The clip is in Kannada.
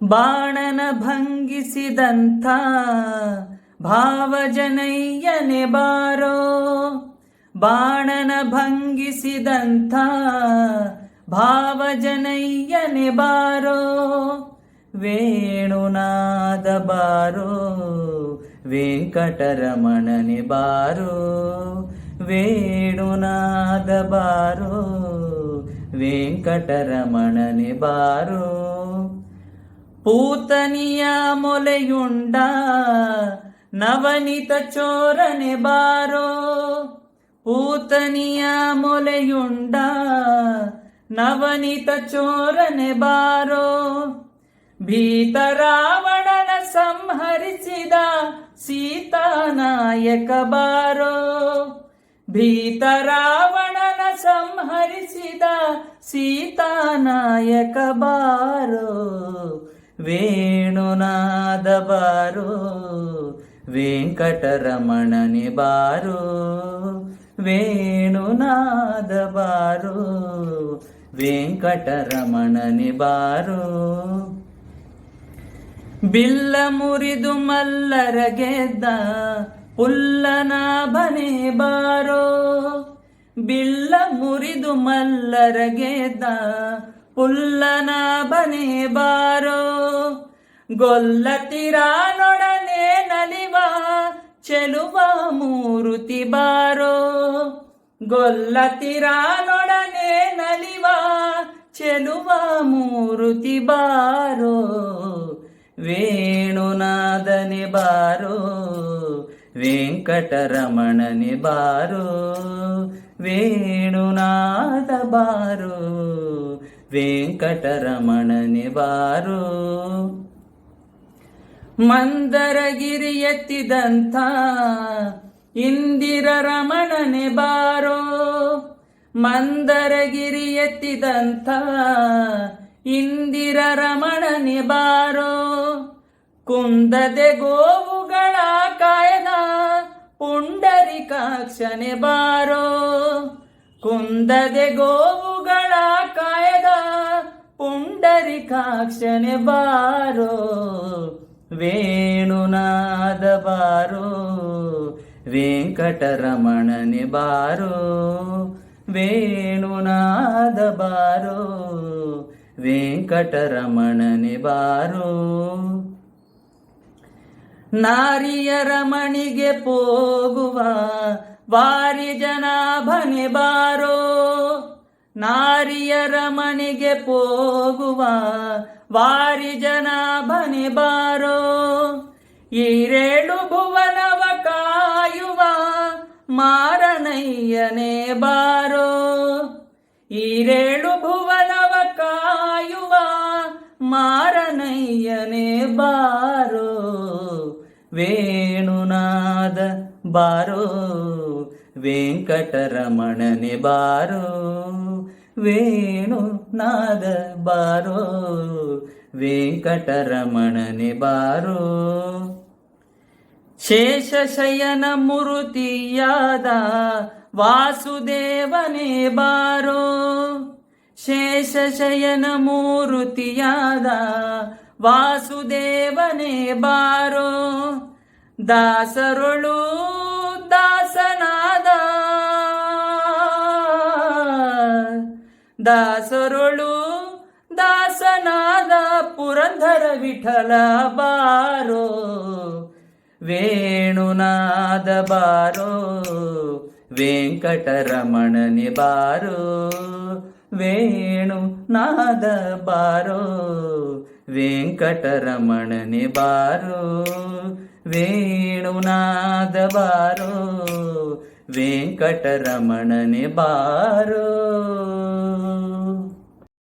ಬಾಣನ ಭಂಗಿಸಿದಂಥ ಭಾವಜನಯ್ಯನೆ ಬಾರೋ, ಬಾಣನ ಭಂಗಿಸಿದಂಥ ಭಾವಜನಯ್ಯನೆ ಬಾರೋ, ವೇಣುನಾದ ಬಾರೋ ವೆಂಕಟರಮಣನೆ ಬಾರೋ, ವೇಣುನಾದ ಬಾರೋ ವೆಂಕಟರಮಣನೆ ಬಾರೋ. ಪೂತನಿಯ ಮೊಲೆಯುಂಡ ನವನಿತ ಚೋರನೆ ಬಾರೋ, ಪೂತನಿಯ ಮೊಲೆಯುಂಡ ನವನಿತ ಚೋರನೆ ಬಾರೋ, ಭೀತರಾವಣನ ಸಂಹರಿಸಿದ ಸೀತಾನಾಯಕ ಬಾರೋ, ಭೀತರಾವಣನ ಸಂಹರಿಸಿದ ಸೀತಾನಾಯಕ ಬಾರೋ, ವೇಣುನಾದ ಬಾರೋ ವೆಂಕಟರಮಣನೆ ಬಾರೋ, ವೇಣುನಾದ ಬಾರೋ ವೆಂಕಟರಮಣನೆ ಬಾರೋ. ಬಿಲ್ಲ ಮುರಿದು ಮಲ್ಲರ ಗೆದ್ದ ಪುಲ್ಲನಾಭನೆ ಬಾರೋ, ಬಿಲ್ಲ ಮುರಿದು ಮಲ್ಲರ ಗೆದ್ದ ಪುಲ್ಲನಾಭನೆ ಬಾರೋ, ಗೊಲ್ಲತಿರಾನೊಡನೆ ನಲಿವ ಚೆಲುವ ಮೂರುತಿ ಬಾರೋ, ಗೊಲ್ಲತಿರಾನೊಡನೆ ನಲಿವ ಚೆಲುವ ಮೂರುತಿ ಬಾರೋ, ವೇಣುನಾದನೆ ಬಾರೋ ವೆಂಕಟರಮಣನೆ ಬಾರೋ, ವೇಣುನಾದ ಬಾರೋ ವೆಂಕಟರಮಣನೆ ಬಾರೋ. ಮಂದರಗಿರಿ ಎತ್ತಿದಂಥ ಇಂದಿರ ರಮಣನೆ ಬಾರೋ, ಮಂದರಗಿರಿ ಎತ್ತಿದಂಥ ಇಂದಿರ ರಮಣನೆ ಬಾರೋ, ಕುಂದದೆ ಗೋವುಗಳ ಕಾಯದ ಪುಂಡರಿಕಾಕ್ಷನೆ ಬಾರೋ, ಕುಂದದೆ ಗೋವುಗಳ ಕಾಯದ ಪುಂಡರಿಕಾಕ್ಷನೆ ಬಾರೋ, ವೇಣುನಾದ ಬಾರೋ ವೆಂಕಟರಮಣನೆ ಬಾರೋ, ವೇಣುನಾದ ಬಾರೋ ವೆಂಕಟರಮಣನೆ ಬಾರೋ. ನಾರಿಯರ ಮಣಿಗೆ ಪೋಗುವ ವಾರಿ ಜನಾಭನೆ ಬಾರೋ, ನಾರಿಯರ ಮಣಿಗೆ ಪೋಗುವ ವಾರಿ ಜನಾಭನೆ ಬಾರೋ, ಈರೇಳು ಭುವನವ ಕಾಯುವ ಮಾರನಯ್ಯನೆ ಬಾರೋ, ಈರೇಳು ಭುವನವ ಕಾಯುವ ಮಾರನಯ್ಯನೆ ಬಾರೋ, ವೇಣುನಾದ ಬಾರೋ ವೆಂಕಟರಮಣನೆ ಬಾರೋ, ವೇಣುನಾದ ಬಾರೋ ವೆಂಕಟರಮಣನೆ ಬಾರೋ. ಶೇಷಶಯನ ಮೂರುತಿಯಾದ ವಾಸುದೇವನೇ ಬಾರೋ, ಶೇಷಶಯನ ಮೂರುತಿಯಾದ ವಾಸುದೇವನೇ ಬಾರೋ, ದಾಸರೊಳು ದಾಸನಾದ ದಾಸರೊಳು ದಾಸನಾದ ಪುರಂದರ ವಿಠಲ ಬಾರೋ, ವೇಣುನಾದ ಬಾರೋ ವೆಂಕಟರಮಣನೆ ಬಾರೋ, ವೇಣುನಾದ ಬಾರೋ ವೆಂಕಟರಮಣನೆ ಬಾರೋ, ವೇಣುನಾದ ಬಾರೋ ವೆಂಕಟರಮಣನೆ ಬಾರೋ.